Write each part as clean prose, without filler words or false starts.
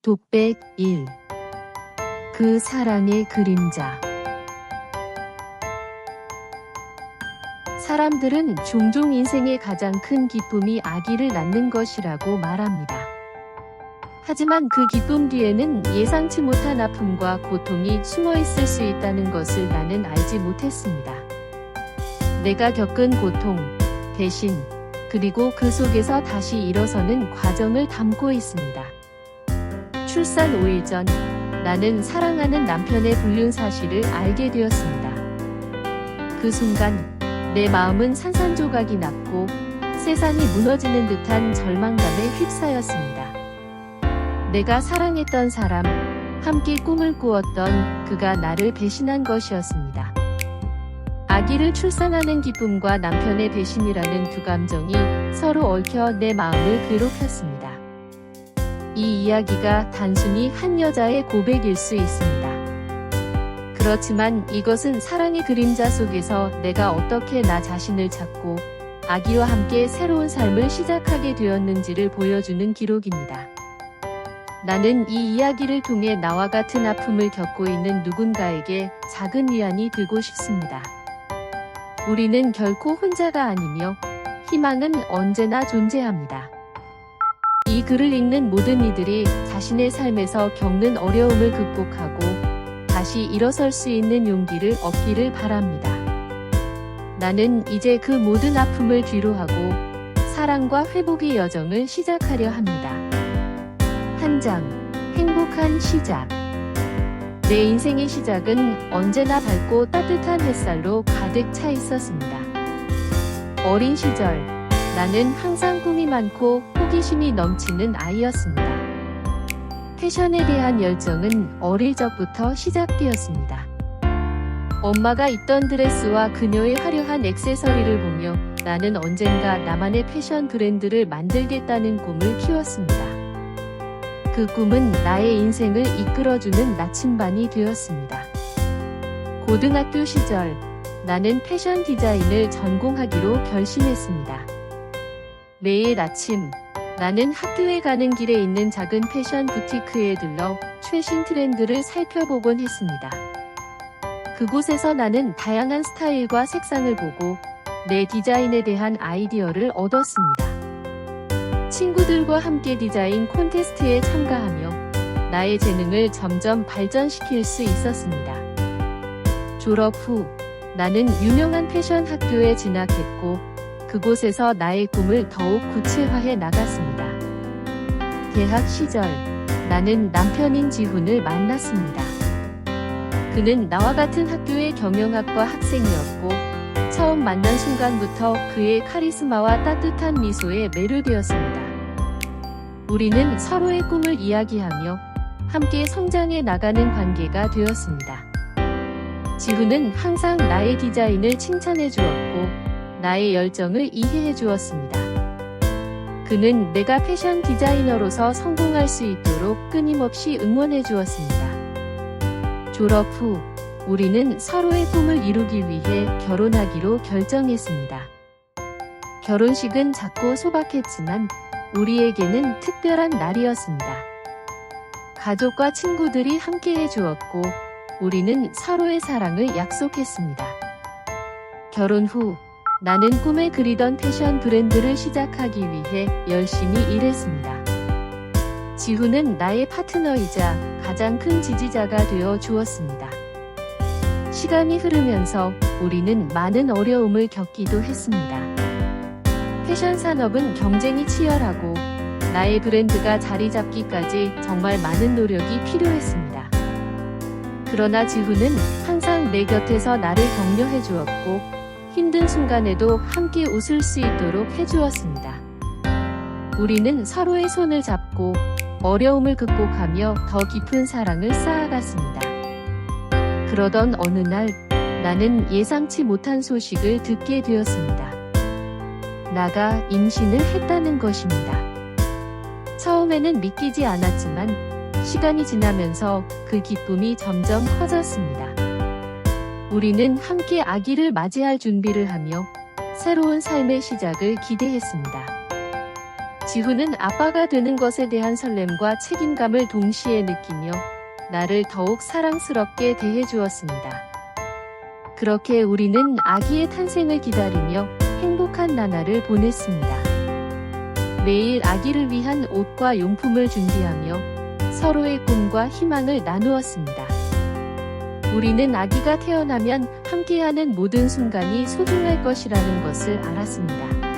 독백 1. 그 사랑의 그림자. 사람들은 종종 인생의 가장 큰 기쁨이 아기를 낳는 것이라고 말합니다. 하지만 그 기쁨 뒤에는 예상치 못한 아픔과 고통이 숨어 있을 수 있다는 것을 나는 알지 못했습니다. 내가 겪은 고통, 대신, 그리고 그 속에서 다시 일어서는 과정을 담고 있습니다. 출산 5일 전, 나는 사랑하는 남편의 불륜 사실을 알게 되었습니다. 그 순간, 내 마음은 산산조각이 났고 세상이 무너지는 듯한 절망감에 휩싸였습니다. 내가 사랑했던 사람, 함께 꿈을 꾸었던 그가 나를 배신한 것이었습니다. 아기를 출산하는 기쁨과 남편의 배신이라는 두 감정이 서로 얽혀 내 마음을 괴롭혔습니다. 이 이야기가 단순히 한 여자의 고백일 수 있습니다. 그렇지만 이것은 사랑의 그림자 속에서 내가 어떻게 나 자신을 찾고 아기와 함께 새로운 삶을 시작하게 되었는지를 보여주는 기록입니다. 나는 이 이야기를 통해 나와 같은 아픔을 겪고 있는 누군가에게 작은 위안이 되고 싶습니다. 우리는 결코 혼자가 아니며 희망은 언제나 존재합니다. 이 글을 읽는 모든 이들이 자신의 삶에서 겪는 어려움을 극복하고 다시 일어설 수 있는 용기를 얻기를 바랍니다. 나는 이제 그 모든 아픔을 뒤로하고 사랑과 회복의 여정을 시작하려 합니다. 한 장, 행복한 시작. 내 인생의 시작은 언제나 밝고 따뜻한 햇살로 가득 차 있었습니다. 어린 시절, 나는 항상 꿈이 많고 호기심이 넘치는 아이였습니다. 패션에 대한 열정은 어릴 적부터 시작되었습니다. 엄마가 입던 드레스와 그녀의 화려한 액세서리를 보며 나는 언젠가 나만의 패션 브랜드를 만들겠다는 꿈을 키웠습니다. 그 꿈은 나의 인생을 이끌어주는 나침반이 되었습니다. 고등학교 시절, 나는 패션 디자인을 전공하기로 결심했습니다. 매일 아침, 나는 학교에 가는 길에 있는 작은 패션 부티크에 들러 최신 트렌드를 살펴보곤 했습니다. 그곳에서 나는 다양한 스타일과 색상을 보고 내 디자인에 대한 아이디어를 얻었습니다. 친구들과 함께 디자인 콘테스트에 참가하며 나의 재능을 점점 발전시킬 수 있었습니다. 졸업 후, 나는 유명한 패션 학교에 진학했고 그곳에서 나의 꿈을 더욱 구체화해 나갔습니다. 대학 시절, 나는 남편인 지훈을 만났습니다. 그는 나와 같은 학교의 경영학과 학생이었고 처음 만난 순간부터 그의 카리스마와 따뜻한 미소에 매료되었습니다. 우리는 서로의 꿈을 이야기하며 함께 성장해 나가는 관계가 되었습니다. 지훈은 항상 나의 디자인을 칭찬해 주었고 나의 열정을 이해해 주었습니다. 그는 내가 패션 디자이너로서 성공할 수 있도록 끊임없이 응원해 주었습니다. 졸업 후, 우리는 서로의 꿈을 이루기 위해 결혼하기로 결정했습니다. 결혼식은 작고 소박했지만 우리에게는 특별한 날이었습니다. 가족과 친구들이 함께해 주었고 우리는 서로의 사랑을 약속했습니다. 결혼 후, 나는 꿈에 그리던 패션 브랜드를 시작하기 위해 열심히 일했습니다. 지훈은 나의 파트너이자 가장 큰 지지자가 되어 주었습니다. 시간이 흐르면서 우리는 많은 어려움을 겪기도 했습니다. 패션 산업은 경쟁이 치열하고 나의 브랜드가 자리 잡기까지 정말 많은 노력이 필요했습니다. 그러나 지훈은 항상 내 곁에서 나를 격려해 주었고 힘든 순간에도 함께 웃을 수 있도록 해주었습니다. 우리는 서로의 손을 잡고 어려움을 극복하며 더 깊은 사랑을 쌓아갔습니다. 그러던 어느 날, 나는 예상치 못한 소식을 듣게 되었습니다. 나가 임신을 했다는 것입니다. 처음에는 믿기지 않았지만 시간이 지나면서 그 기쁨이 점점 커졌습니다. 우리는 함께 아기를 맞이할 준비를 하며 새로운 삶의 시작을 기대했습니다. 지훈은 아빠가 되는 것에 대한 설렘과 책임감을 동시에 느끼며 나를 더욱 사랑스럽게 대해주었습니다. 그렇게 우리는 아기의 탄생을 기다리며 행복한 나날을 보냈습니다. 매일 아기를 위한 옷과 용품을 준비하며 서로의 꿈과 희망을 나누었습니다. 우리는 아기가 태어나면 함께하는 모든 순간이 소중할 것이라는 것을 알았습니다.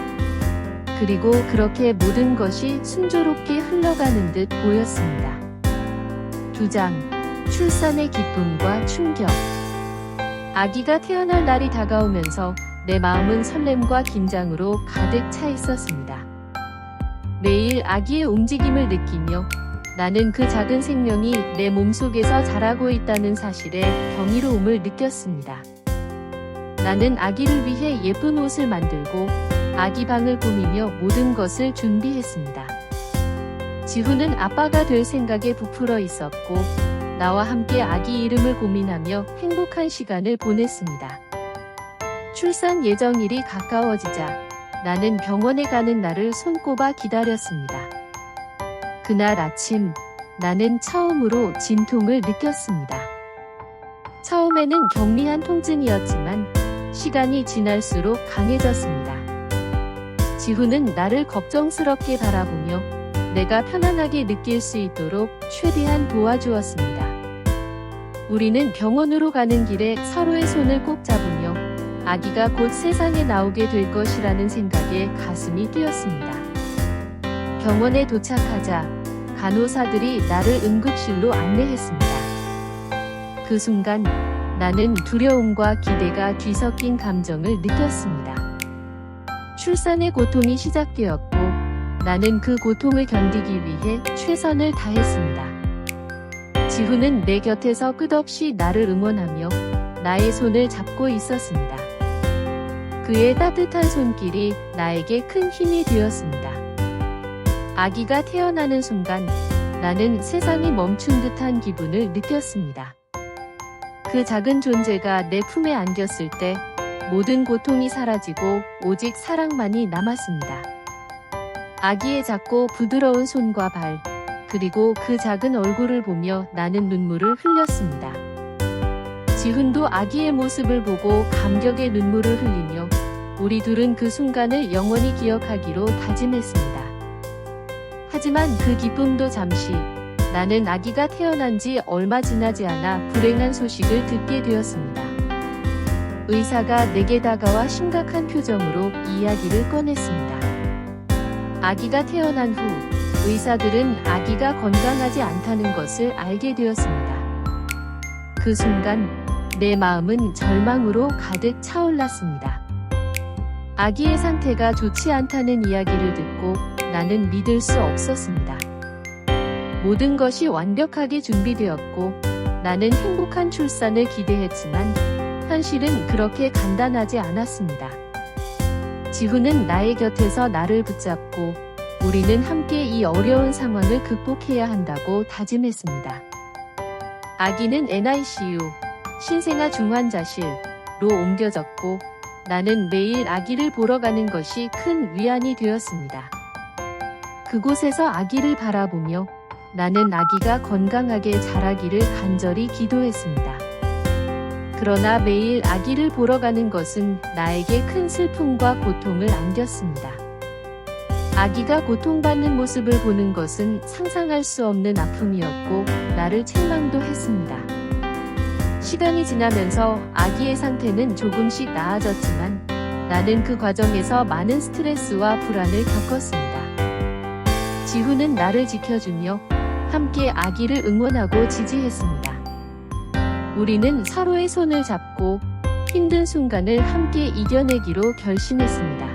그리고 그렇게 모든 것이 순조롭게 흘러가는 듯 보였습니다. 2장. 출산의 기쁨과 충격. 아기가 태어날 날이 다가오면서 내 마음은 설렘과 긴장으로 가득 차 있었습니다. 매일 아기의 움직임을 느끼며 나는 그 작은 생명이 내 몸속에서 자라고 있다는 사실에 경이로움을 느꼈습니다. 나는 아기를 위해 예쁜 옷을 만들고 아기 방을 꾸미며 모든 것을 준비했습니다. 지훈은 아빠가 될 생각에 부풀어 있었고 나와 함께 아기 이름을 고민하며 행복한 시간을 보냈습니다. 출산 예정일이 가까워지자 나는 병원에 가는 날을 손꼽아 기다렸습니다. 그날 아침 나는 처음으로 진통을 느꼈습니다. 처음에는 경미한 통증이었지만 시간이 지날수록 강해졌습니다. 지훈은 나를 걱정스럽게 바라보며 내가 편안하게 느낄 수 있도록 최대한 도와주었습니다. 우리는 병원으로 가는 길에 서로의 손을 꼭 잡으며 아기가 곧 세상에 나오게 될 것이라는 생각에 가슴이 뛰었습니다. 병원에 도착하자 간호사들이 나를 응급실로 안내했습니다. 그 순간 나는 두려움과 기대가 뒤섞인 감정을 느꼈습니다. 출산의 고통이 시작되었고 나는 그 고통을 견디기 위해 최선을 다했습니다. 지훈은 내 곁에서 끝없이 나를 응원하며 나의 손을 잡고 있었습니다. 그의 따뜻한 손길이 나에게 큰 힘이 되었습니다. 아기가 태어나는 순간 나는 세상이 멈춘 듯한 기분을 느꼈습니다. 그 작은 존재가 내 품에 안겼을 때 모든 고통이 사라지고 오직 사랑만이 남았습니다. 아기의 작고 부드러운 손과 발, 그리고 그 작은 얼굴을 보며 나는 눈물을 흘렸습니다. 지훈도 아기의 모습을 보고 감격의 눈물을 흘리며 우리 둘은 그 순간을 영원히 기억하기로 다짐했습니다. 하지만 그 기쁨도 잠시, 나는 아기가 태어난 지 얼마 지나지 않아 불행한 소식을 듣게 되었습니다. 의사가 내게 다가와 심각한 표정으로 이야기를 꺼냈습니다. 아기가 태어난 후 의사들은 아기가 건강하지 않다는 것을 알게 되었습니다. 그 순간 내 마음은 절망으로 가득 차올랐습니다. 아기의 상태가 좋지 않다는 이야기를 듣고 나는 믿을 수 없었습니다. 모든 것이 완벽하게 준비되었고 나는 행복한 출산을 기대했지만 현실은 그렇게 간단하지 않았습니다. 지훈은 나의 곁에서 나를 붙잡고 우리는 함께 이 어려운 상황을 극복해야 한다고 다짐했습니다. 아기는 NICU, 신생아 중환자실로 옮겨졌고 나는 매일 아기를 보러 가는 것이 큰 위안이 되었습니다. 그곳에서 아기를 바라보며 나는 아기가 건강하게 자라기를 간절히 기도했습니다. 그러나 매일 아기를 보러 가는 것은 나에게 큰 슬픔과 고통을 안겼습니다. 아기가 고통받는 모습을 보는 것은 상상할 수 없는 아픔이었고 나를 책망도 했습니다. 시간이 지나면서 아기의 상태는 조금씩 나아졌지만 나는 그 과정에서 많은 스트레스와 불안을 겪었습니다. 지훈은 나를 지켜주며 함께 아기를 응원하고 지지했습니다. 우리는 서로의 손을 잡고 힘든 순간을 함께 이겨내기로 결심했습니다.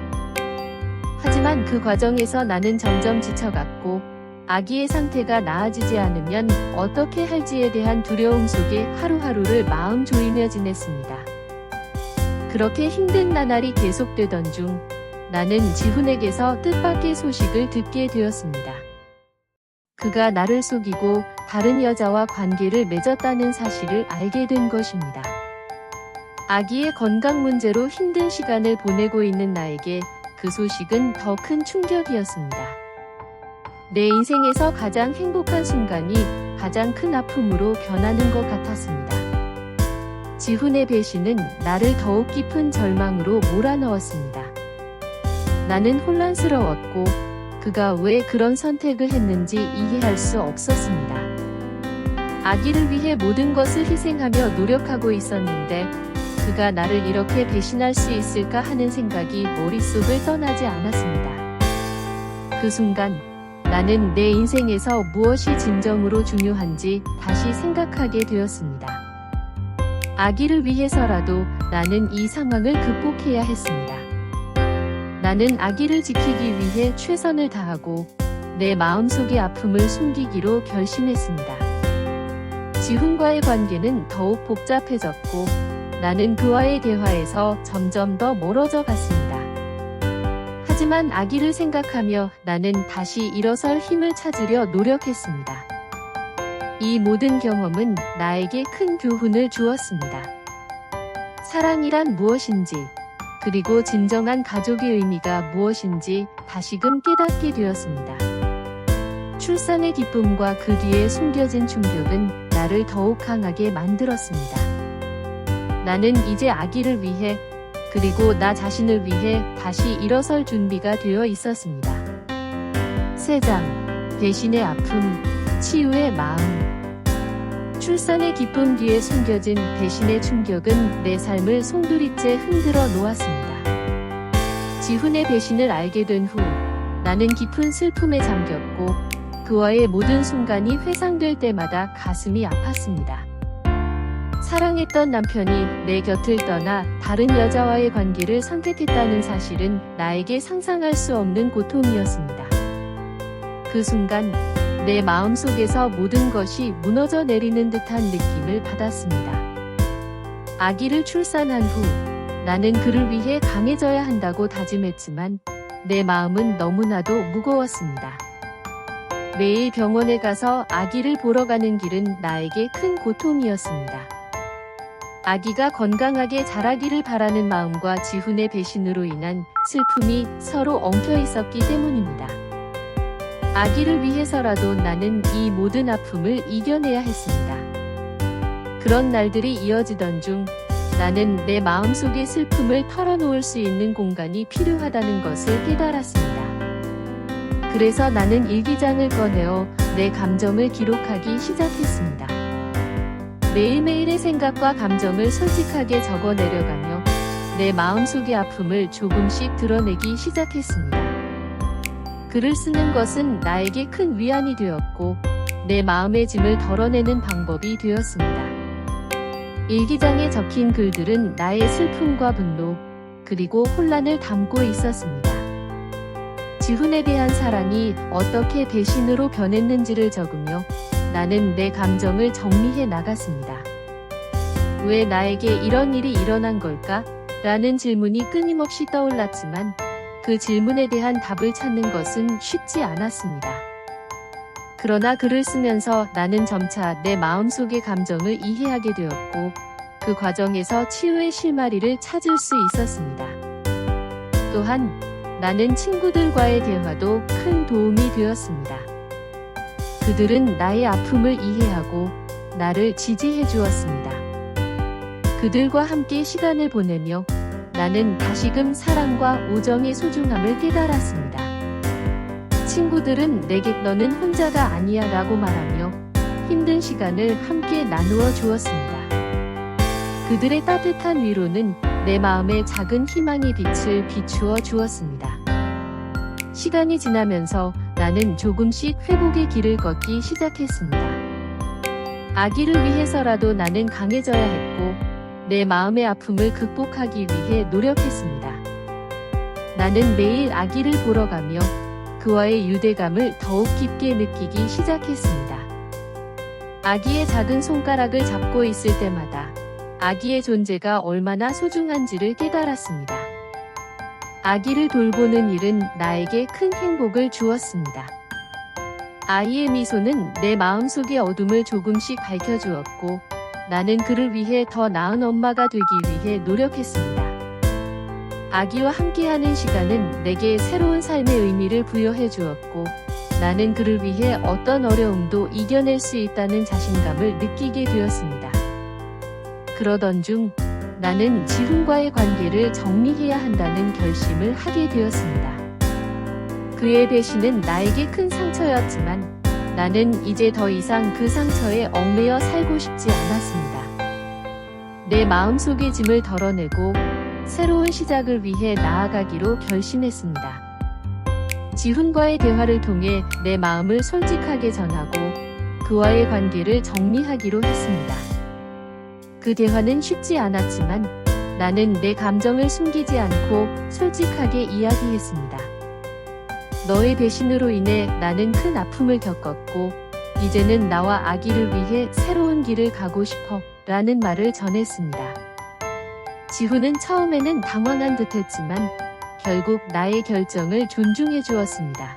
하지만 그 과정에서 나는 점점 지쳐갔고 아기의 상태가 나아지지 않으면 어떻게 할지에 대한 두려움 속에 하루하루를 마음 졸이며 지냈습니다. 그렇게 힘든 나날이 계속되던 중 나는 지훈에게서 뜻밖의 소식을 듣게 되었습니다. 그가 나를 속이고 다른 여자와 관계를 맺었다는 사실을 알게 된 것입니다. 아기의 건강 문제로 힘든 시간을 보내고 있는 나에게 그 소식은 더 큰 충격이었습니다. 내 인생에서 가장 행복한 순간이 가장 큰 아픔으로 변하는 것 같았습니다. 지훈의 배신은 나를 더욱 깊은 절망으로 몰아넣었습니다. 나는 혼란스러웠고 그가 왜 그런 선택을 했는지 이해할 수 없었습니다. 아기를 위해 모든 것을 희생하며 노력하고 있었는데 그가 나를 이렇게 배신할 수 있을까 하는 생각이 머릿속을 떠나지 않았습니다. 그 순간 나는 내 인생에서 무엇이 진정으로 중요한지 다시 생각하게 되었습니다. 아기를 위해서라도 나는 이 상황을 극복해야 했습니다. 나는 아기를 지키기 위해 최선을 다하고 내 마음속의 아픔을 숨기기로 결심했습니다. 지훈과의 관계는 더욱 복잡해졌고 나는 그와의 대화에서 점점 더 멀어져 갔습니다. 하지만 아기를 생각하며 나는 다시 일어설 힘을 찾으려 노력했습니다. 이 모든 경험은 나에게 큰 교훈을 주었습니다. 사랑이란 무엇인지, 그리고 진정한 가족의 의미가 무엇인지 다시금 깨닫게 되었습니다. 출산의 기쁨과 그 뒤에 숨겨진 충격은 나를 더욱 강하게 만들었습니다. 나는 이제 아기를 위해, 그리고 나 자신을 위해 다시 일어설 준비가 되어 있었습니다. 세 장, 배신의 아픔, 치유의 마음. 출산의 기쁨 뒤에 숨겨진 배신의 충격은 내 삶을 송두리째 흔들어 놓았습니다. 지훈의 배신을 알게 된 후 나는 깊은 슬픔에 잠겼고 그와의 모든 순간이 회상될 때마다 가슴이 아팠습니다. 사랑했던 남편이 내 곁을 떠나 다른 여자와의 관계를 선택했다는 사실은 나에게 상상할 수 없는 고통이었습니다. 그 순간 내 마음속에서 모든 것이 무너져 내리는 듯한 느낌을 받았습니다. 아기를 출산한 후 나는 그를 위해 강해져야 한다고 다짐했지만 내 마음은 너무나도 무거웠습니다. 매일 병원에 가서 아기를 보러 가는 길은 나에게 큰 고통이었습니다. 아기가 건강하게 자라기를 바라는 마음과 지훈의 배신으로 인한 슬픔이 서로 엉켜 있었기 때문입니다. 아기를 위해서라도 나는 이 모든 아픔을 이겨내야 했습니다. 그런 날들이 이어지던 중 나는 내 마음속의 슬픔을 털어놓을 수 있는 공간이 필요하다는 것을 깨달았습니다. 그래서 나는 일기장을 꺼내어 내 감정을 기록하기 시작했습니다. 매일매일의 생각과 감정을 솔직하게 적어 내려가며 내 마음속의 아픔을 조금씩 드러내기 시작했습니다. 글을 쓰는 것은 나에게 큰 위안이 되었고 내 마음의 짐을 덜어내는 방법이 되었습니다. 일기장에 적힌 글들은 나의 슬픔과 분노, 그리고 혼란을 담고 있었습니다. 지훈에 대한 사랑이 어떻게 배신으로 변했는지를 적으며 나는 내 감정을 정리해 나갔습니다. 왜 나에게 이런 일이 일어난 걸까? 라는 질문이 끊임없이 떠올랐지만 그 질문에 대한 답을 찾는 것은 쉽지 않았습니다. 그러나 글을 쓰면서 나는 점차 내 마음속의 감정을 이해하게 되었고 그 과정에서 치유의 실마리를 찾을 수 있었습니다. 또한 나는 친구들과의 대화도 큰 도움이 되었습니다. 그들은 나의 아픔을 이해하고 나를 지지해 주었습니다. 그들과 함께 시간을 보내며 나는 다시금 사랑과 우정의 소중함을 깨달았습니다. 친구들은 내게 너는 혼자가 아니야 라고 말하며 힘든 시간을 함께 나누어 주었습니다. 그들의 따뜻한 위로는 내 마음에 작은 희망의 빛을 비추어 주었습니다. 시간이 지나면서 나는 조금씩 회복의 길을 걷기 시작했습니다. 아기를 위해서라도 나는 강해져야 했고 내 마음의 아픔을 극복하기 위해 노력했습니다. 나는 매일 아기를 보러 가며 그와의 유대감을 더욱 깊게 느끼기 시작했습니다. 아기의 작은 손가락을 잡고 있을 때마다 아기의 존재가 얼마나 소중한지를 깨달았습니다. 아기를 돌보는 일은 나에게 큰 행복을 주었습니다. 아이의 미소는 내 마음속의 어둠을 조금씩 밝혀주었고 나는 그를 위해 더 나은 엄마가 되기 위해 노력했습니다. 아기와 함께하는 시간은 내게 새로운 삶의 의미를 부여해 주었고 나는 그를 위해 어떤 어려움도 이겨낼 수 있다는 자신감을 느끼게 되었습니다. 그러던 중 나는 지훈과의 관계를 정리해야 한다는 결심을 하게 되었습니다. 그의 배신은 나에게 큰 상처였지만 나는 이제 더 이상 그 상처에 얽매여 살고 싶지 않았습니다. 내 마음속의 짐을 덜어내고 새로운 시작을 위해 나아가기로 결심했습니다. 지훈과의 대화를 통해 내 마음을 솔직하게 전하고 그와의 관계를 정리하기로 했습니다. 그 대화는 쉽지 않았지만 나는 내 감정을 숨기지 않고 솔직하게 이야기했습니다. 너의 배신으로 인해 나는 큰 아픔을 겪었고 이제는 나와 아기를 위해 새로운 길을 가고 싶어 라는 말을 전했습니다. 지훈은 처음에는 당황한 듯했지만 결국 나의 결정을 존중해 주었습니다.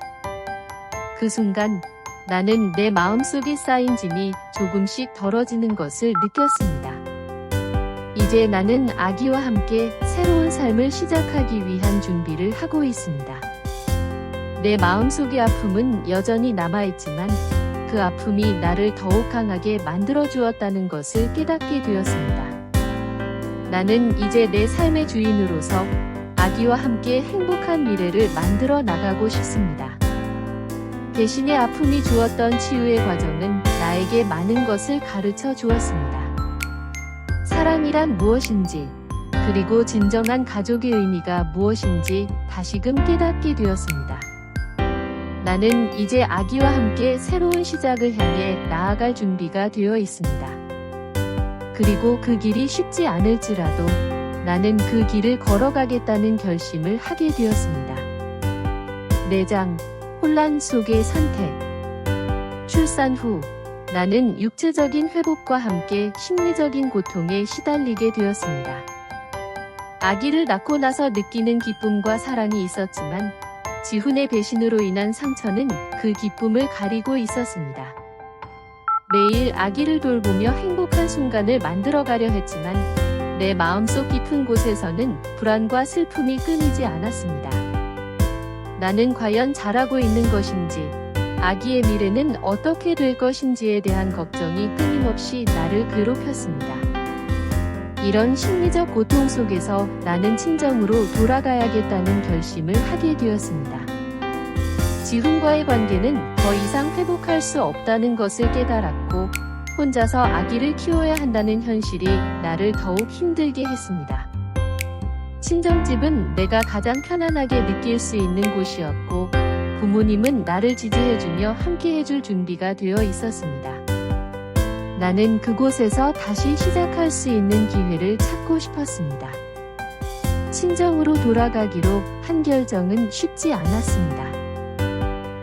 그 순간 나는 내 마음속에 쌓인 짐이 조금씩 덜어지는 것을 느꼈습니다. 이제 나는 아기와 함께 새로운 삶을 시작하기 위한 준비를 하고 있습니다. 내 마음속의 아픔은 여전히 남아있지만 그 아픔이 나를 더욱 강하게 만들어 주었다는 것을 깨닫게 되었습니다. 나는 이제 내 삶의 주인으로서 아기와 함께 행복한 미래를 만들어 나가고 싶습니다. 대신에 아픔이 주었던 치유의 과정은 나에게 많은 것을 가르쳐 주었습니다. 사랑이란 무엇인지, 그리고 진정한 가족의 의미가 무엇인지 다시금 깨닫게 되었습니다. 나는 이제 아기와 함께 새로운 시작을 향해 나아갈 준비가 되어 있습니다. 그리고 그 길이 쉽지 않을지라도 나는 그 길을 걸어가겠다는 결심을 하게 되었습니다. 내장, 혼란 속의 선택. 출산 후 나는 육체적인 회복과 함께 심리적인 고통에 시달리게 되었습니다. 아기를 낳고 나서 느끼는 기쁨과 사랑이 있었지만 지훈의 배신으로 인한 상처는 그 기쁨을 가리고 있었습니다. 매일 아기를 돌보며 행복한 순간을 만들어가려 했지만 내 마음속 깊은 곳에서는 불안과 슬픔이 끊이지 않았습니다. 나는 과연 잘하고 있는 것인지, 아기의 미래는 어떻게 될 것인지에 대한 걱정이 끊임없이 나를 괴롭혔습니다. 이런 심리적 고통 속에서 나는 친정으로 돌아가야겠다는 결심을 하게 되었습니다. 지훈과의 관계는 더 이상 회복할 수 없다는 것을 깨달았고 혼자서 아기를 키워야 한다는 현실이 나를 더욱 힘들게 했습니다. 친정집은 내가 가장 편안하게 느낄 수 있는 곳이었고 부모님은 나를 지지해주며 함께해줄 준비가 되어 있었습니다. 나는 그곳에서 다시 시작할 수 있는 기회를 찾고 싶었습니다. 친정으로 돌아가기로 한 결정은 쉽지 않았습니다.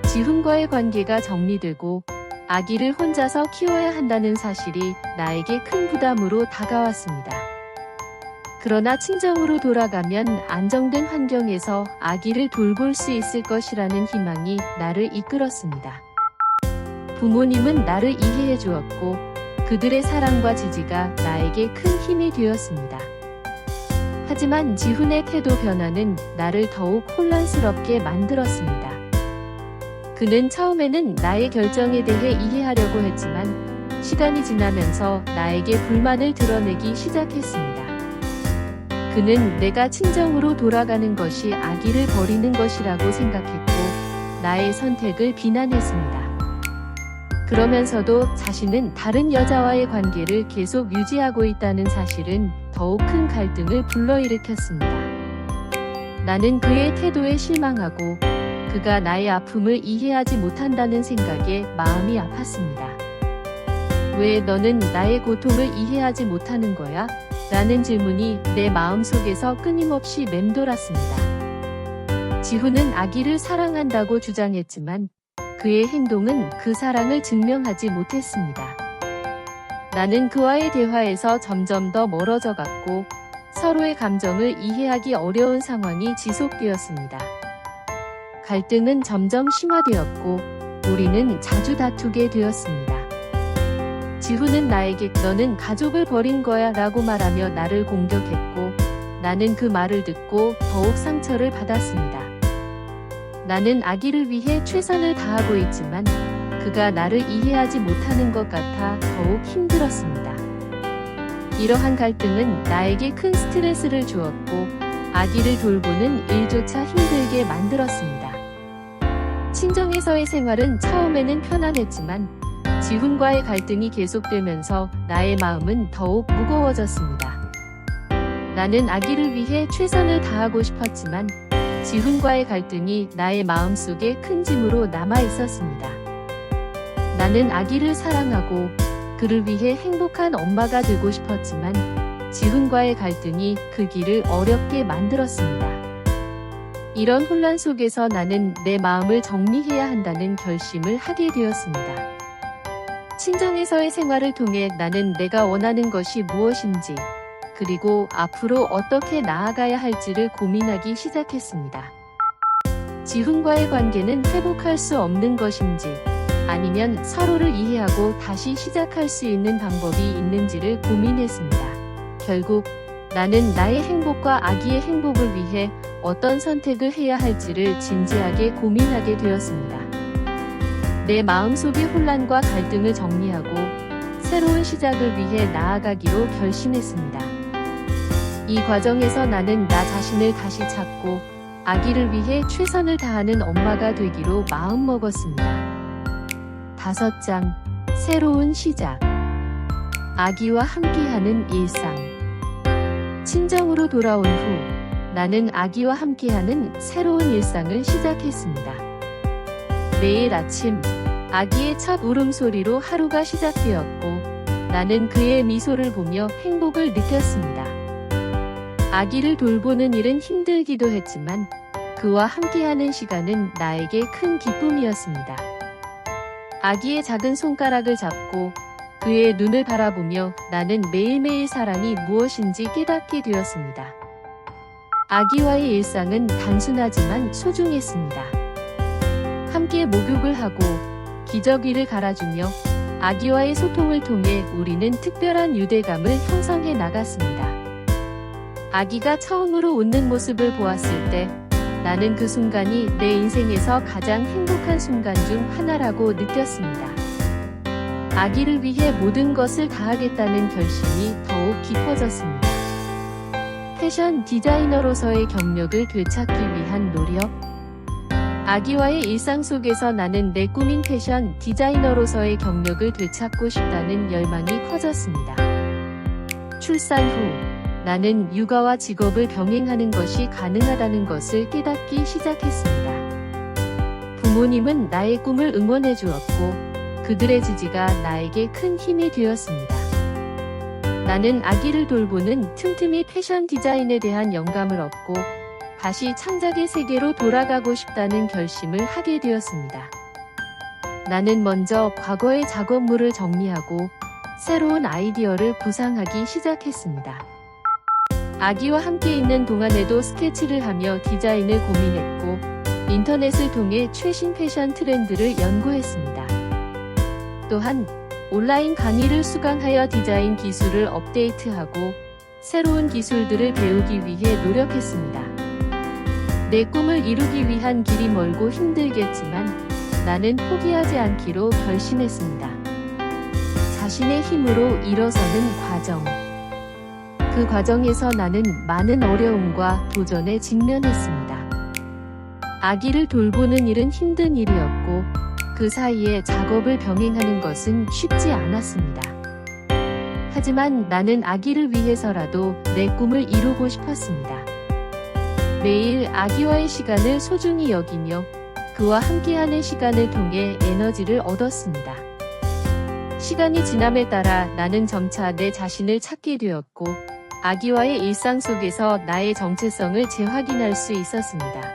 지훈과의 관계가 정리되고 아기를 혼자서 키워야 한다는 사실이 나에게 큰 부담으로 다가왔습니다. 그러나 친정으로 돌아가면 안정된 환경에서 아기를 돌볼 수 있을 것이라는 희망이 나를 이끌었습니다. 부모님은 나를 이해해 주었고 그들의 사랑과 지지가 나에게 큰 힘이 되었습니다. 하지만 지훈의 태도 변화는 나를 더욱 혼란스럽게 만들었습니다. 그는 처음에는 나의 결정에 대해 이해하려고 했지만 시간이 지나면서 나에게 불만을 드러내기 시작했습니다. 그는 내가 친정으로 돌아가는 것이 아기를 버리는 것이라고 생각했고 나의 선택을 비난했습니다. 그러면서도 자신은 다른 여자와의 관계를 계속 유지하고 있다는 사실은 더욱 큰 갈등을 불러일으켰습니다. 나는 그의 태도에 실망하고 그가 나의 아픔을 이해하지 못한다는 생각에 마음이 아팠습니다. 왜 너는 나의 고통을 이해하지 못하는 거야? 라는 질문이 내 마음속에서 끊임없이 맴돌았습니다. 지훈은 아기를 사랑한다고 주장했지만 그의 행동은 그 사랑을 증명하지 못했습니다. 나는 그와의 대화에서 점점 더 멀어져 갔고 서로의 감정을 이해하기 어려운 상황이 지속되었습니다. 갈등은 점점 심화되었고 우리는 자주 다투게 되었습니다. 지훈은 나에게 너는 가족을 버린 거야 라고 말하며 나를 공격했고 나는 그 말을 듣고 더욱 상처를 받았습니다. 나는 아기를 위해 최선을 다하고 있지만 그가 나를 이해하지 못하는 것 같아 더욱 힘들었습니다. 이러한 갈등은 나에게 큰 스트레스를 주었고 아기를 돌보는 일조차 힘들게 만들었습니다. 친정에서의 생활은 처음에는 편안했지만 지훈과의 갈등이 계속되면서 나의 마음은 더욱 무거워졌습니다. 나는 아기를 위해 최선을 다하고 싶었지만 지훈과의 갈등이 나의 마음속에 큰 짐으로 남아 있었습니다. 나는 아기를 사랑하고 그를 위해 행복한 엄마가 되고 싶었지만 지훈과의 갈등이 그 길을 어렵게 만들었습니다. 이런 혼란 속에서 나는 내 마음을 정리해야 한다는 결심을 하게 되었습니다. 친정에서의 생활을 통해 나는 내가 원하는 것이 무엇인지 그리고 앞으로 어떻게 나아가야 할지를 고민하기 시작했습니다. 지훈과의 관계는 회복할 수 없는 것인지 아니면 서로를 이해하고 다시 시작할 수 있는 방법이 있는지를 고민했습니다. 결국 나는 나의 행복과 아기의 행복을 위해 어떤 선택을 해야 할지를 진지하게 고민하게 되었습니다. 내 마음속의 혼란과 갈등을 정리하고 새로운 시작을 위해 나아가기로 결심했습니다. 이 과정에서 나는 나 자신을 다시 찾고 아기를 위해 최선을 다하는 엄마가 되기로 마음먹었습니다. 5장 새로운 시작. 아기와 함께하는 일상. 친정으로 돌아온 후 나는 아기와 함께하는 새로운 일상을 시작했습니다. 매일 아침 아기의 첫 울음소리로 하루가 시작되었고 나는 그의 미소를 보며 행복을 느꼈습니다. 아기를 돌보는 일은 힘들기도 했지만 그와 함께하는 시간은 나에게 큰 기쁨이었습니다. 아기의 작은 손가락을 잡고 그의 눈을 바라보며 나는 매일매일 사랑이 무엇인지 깨닫게 되었습니다. 아기와의 일상은 단순하지만 소중했습니다. 함께 목욕을 하고 기저귀를 갈아주며 아기와의 소통을 통해 우리는 특별한 유대감을 형성해 나갔습니다. 아기가 처음으로 웃는 모습을 보았을 때 나는 그 순간이 내 인생에서 가장 행복한 순간 중 하나라고 느꼈습니다. 아기를 위해 모든 것을 다하겠다는 결심이 더욱 깊어졌습니다. 패션 디자이너로서의 경력을 되찾기 위한 노력. 아기와의 일상 속에서 나는 내 꿈인 패션 디자이너로서의 경력을 되찾고 싶다는 열망이 커졌습니다. 출산 후 나는 육아와 직업을 병행하는 것이 가능하다는 것을 깨닫기 시작했습니다. 부모님은 나의 꿈을 응원해 주었고 그들의 지지가 나에게 큰 힘이 되었습니다. 나는 아기를 돌보는 틈틈이 패션 디자인에 대한 영감을 얻고 다시 창작의 세계로 돌아가고 싶다는 결심을 하게 되었습니다. 나는 먼저 과거의 작업물을 정리하고 새로운 아이디어를 구상하기 시작했습니다. 아기와 함께 있는 동안에도 스케치를 하며 디자인을 고민했고 인터넷을 통해 최신 패션 트렌드를 연구했습니다. 또한 온라인 강의를 수강하여 디자인 기술을 업데이트하고 새로운 기술들을 배우기 위해 노력했습니다. 내 꿈을 이루기 위한 길이 멀고 힘들겠지만 나는 포기하지 않기로 결심했습니다. 자신의 힘으로 일어서는 과정. 그 과정에서 나는 많은 어려움과 도전에 직면했습니다. 아기를 돌보는 일은 힘든 일이었고 그 사이에 작업을 병행하는 것은 쉽지 않았습니다. 하지만 나는 아기를 위해서라도 내 꿈을 이루고 싶었습니다. 매일 아기와의 시간을 소중히 여기며 그와 함께하는 시간을 통해 에너지를 얻었습니다. 시간이 지남에 따라 나는 점차 내 자신을 찾게 되었고 아기와의 일상 속에서 나의 정체성을 재확인할 수 있었습니다.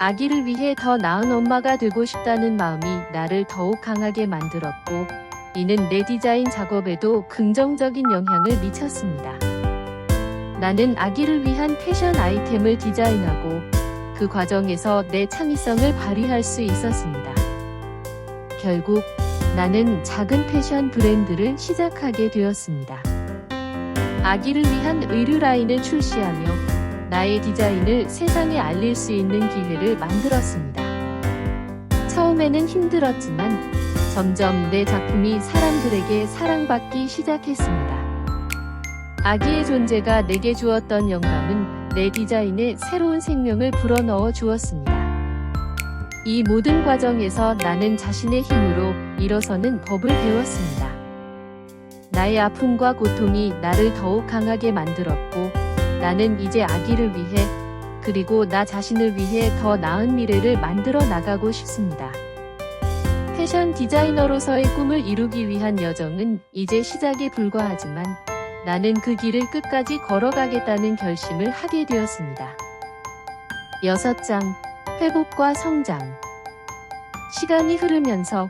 아기를 위해 더 나은 엄마가 되고 싶다는 마음이 나를 더욱 강하게 만들었고 이는 내 디자인 작업에도 긍정적인 영향을 미쳤습니다. 나는 아기를 위한 패션 아이템을 디자인하고 그 과정에서 내 창의성을 발휘할 수 있었습니다. 결국 나는 작은 패션 브랜드를 시작하게 되었습니다. 아기를 위한 의류 라인을 출시하며 나의 디자인을 세상에 알릴 수 있는 기회를 만들었습니다. 처음에는 힘들었지만 점점 내 작품이 사람들에게 사랑받기 시작했습니다. 아기의 존재가 내게 주었던 영감은 내 디자인에 새로운 생명을 불어넣어 주었습니다. 이 모든 과정에서 나는 자신의 힘으로 일어서는 법을 배웠습니다. 나의 아픔과 고통이 나를 더욱 강하게 만들었고, 나는 이제 아기를 위해, 그리고 나 자신을 위해 더 나은 미래를 만들어 나가고 싶습니다. 패션 디자이너로서의 꿈을 이루기 위한 여정은 이제 시작에 불과하지만 나는 그 길을 끝까지 걸어가겠다는 결심을 하게 되었습니다. 6장. 회복과 성장. 시간이 흐르면서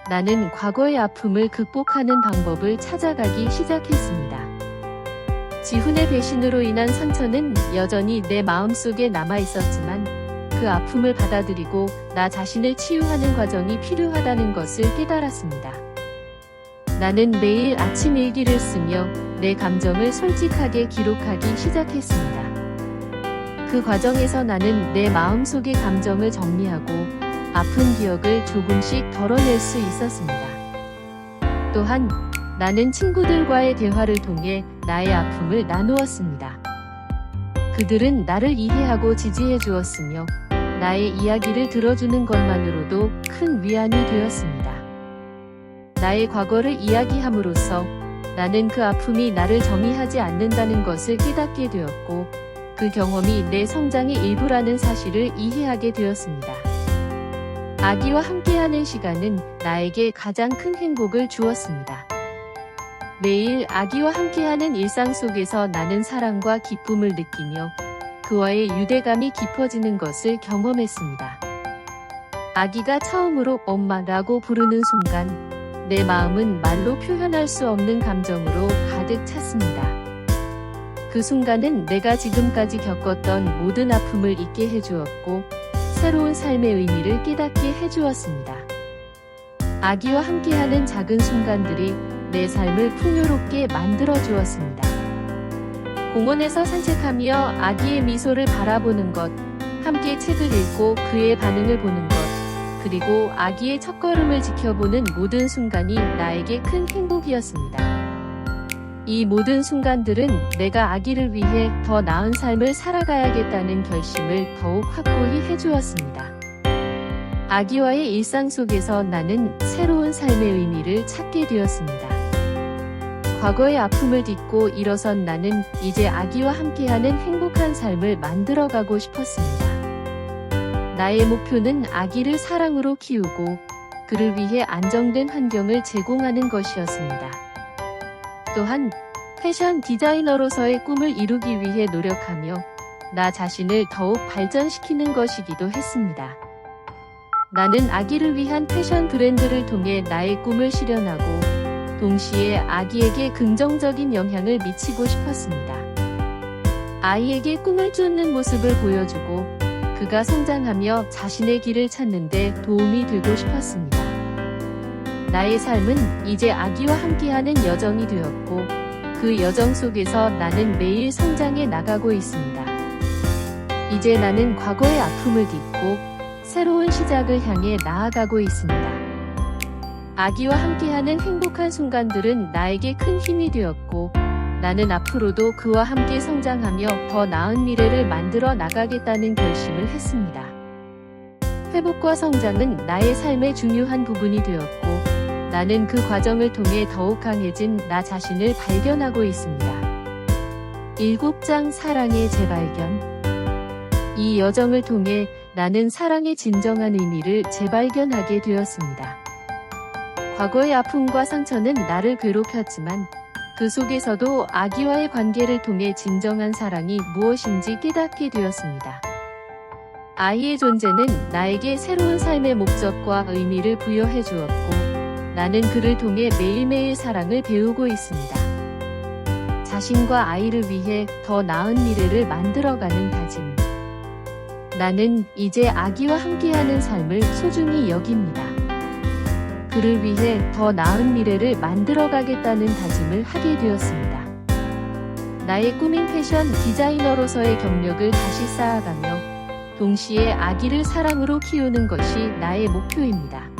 나는 과거의 아픔을 극복하는 방법을 찾아가기 시작했습니다. 지훈의 배신으로 인한 상처는 여전히 내 마음속에 남아 있었지만 그 아픔을 받아들이고 나 자신을 치유하는 과정이 필요하다는 것을 깨달았습니다. 나는 매일 아침 일기를 쓰며 내 감정을 솔직하게 기록하기 시작했습니다. 그 과정에서 나는 내 마음속의 감정을 정리하고 아픈 기억을 조금씩 덜어낼 수 있었습니다. 또한 나는 친구들과의 대화를 통해 나의 아픔을 나누었습니다. 그들은 나를 이해하고 지지해 주었으며 나의 이야기를 들어주는 것만으로도 큰 위안이 되었습니다. 나의 과거를 이야기함으로써 나는 그 아픔이 나를 정의하지 않는다는 것을 깨닫게 되었고, 그 경험이 내 성장의 일부라는 사실을 이해하게 되었습니다. 아기와 함께하는 시간은 나에게 가장 큰 행복을 주었습니다. 매일 아기와 함께하는 일상 속에서 나는 사랑과 기쁨을 느끼며 그와의 유대감이 깊어지는 것을 경험했습니다. 아기가 처음으로 엄마라고 부르는 순간 내 마음은 말로 표현할 수 없는 감정으로 가득 찼습니다. 그 순간은 내가 지금까지 겪었던 모든 아픔을 잊게 해주었고 새로운 삶의 의미를 깨닫게 해주었습니다. 아기와 함께하는 작은 순간들이 내 삶을 풍요롭게 만들어 주었습니다. 공원에서 산책하며 아기의 미소를 바라보는 것, 함께 책을 읽고 그의 반응을 보는 것, 그리고 아기의 첫걸음을 지켜보는 모든 순간이 나에게 큰 행복이었습니다. 이 모든 순간들은 내가 아기를 위해 더 나은 삶을 살아가야겠다는 결심을 더욱 확고히 해주었습니다. 아기와의 일상 속에서 나는 새로운 삶의 의미를 찾게 되었습니다. 과거의 아픔을 딛고 일어선 나는 이제 아기와 함께하는 행복한 삶을 만들어가고 싶었습니다. 나의 목표는 아기를 사랑으로 키우고 그를 위해 안정된 환경을 제공하는 것이었습니다. 또한 패션 디자이너로서의 꿈을 이루기 위해 노력하며 나 자신을 더욱 발전시키는 것이기도 했습니다. 나는 아기를 위한 패션 브랜드를 통해 나의 꿈을 실현하고 동시에 아기에게 긍정적인 영향을 미치고 싶었습니다. 아이에게 꿈을 쫓는 모습을 보여주고 그가 성장하며 자신의 길을 찾는 데 도움이 되고 싶었습니다. 나의 삶은 이제 아기와 함께하는 여정이 되었고 그 여정 속에서 나는 매일 성장해 나가고 있습니다. 이제 나는 과거의 아픔을 딛고 새로운 시작을 향해 나아가고 있습니다. 아기와 함께하는 행복한 순간들은 나에게 큰 힘이 되었고 나는 앞으로도 그와 함께 성장하며 더 나은 미래를 만들어 나가겠다는 결심을 했습니다. 회복과 성장은 나의 삶의 중요한 부분이 되었고 나는 그 과정을 통해 더욱 강해진 나 자신을 발견하고 있습니다. 7장. 사랑의 재발견. 이 여정을 통해 나는 사랑의 진정한 의미를 재발견하게 되었습니다. 과거의 아픔과 상처는 나를 괴롭혔지만 그 속에서도 아기와의 관계를 통해 진정한 사랑이 무엇인지 깨닫게 되었습니다. 아이의 존재는 나에게 새로운 삶의 목적과 의미를 부여해 주었고 나는 그를 통해 매일매일 사랑을 배우고 있습니다. 자신과 아이를 위해 더 나은 미래를 만들어가는 다짐. 나는 이제 아기와 함께하는 삶을 소중히 여깁니다. 그를 위해 더 나은 미래를 만들어가겠다는 다짐을 하게 되었습니다. 나의 꿈인 패션 디자이너로서의 경력을 다시 쌓아가며 동시에 아기를 사랑으로 키우는 것이 나의 목표입니다.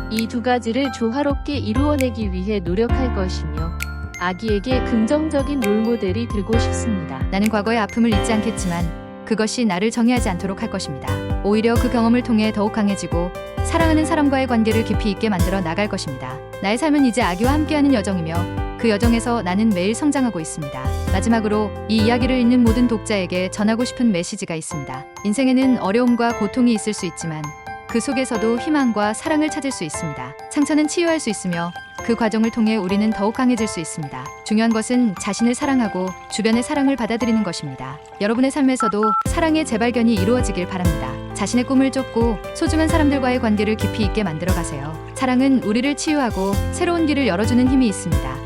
이 두 가지를 조화롭게 이루어내기 위해 노력할 것이며 아기에게 긍정적인 롤모델이 되고 싶습니다. 나는 과거의 아픔을 잊지 않겠지만 그것이 나를 정의하지 않도록 할 것입니다. 오히려 그 경험을 통해 더욱 강해지고 사랑하는 사람과의 관계를 깊이 있게 만들어 나갈 것입니다. 나의 삶은 이제 아기와 함께하는 여정이며 그 여정에서 나는 매일 성장하고 있습니다. 마지막으로 이 이야기를 읽는 모든 독자에게 전하고 싶은 메시지가 있습니다. 인생에는 어려움과 고통이 있을 수 있지만 그 속에서도 희망과 사랑을 찾을 수 있습니다. 상처는 치유할 수 있으며 그 과정을 통해 우리는 더욱 강해질 수 있습니다. 중요한 것은 자신을 사랑하고 주변의 사랑을 받아들이는 것입니다. 여러분의 삶에서도 사랑의 재발견이 이루어지길 바랍니다. 자신의 꿈을 쫓고 소중한 사람들과의 관계를 깊이 있게 만들어 가세요. 사랑은 우리를 치유하고 새로운 길을 열어주는 힘이 있습니다.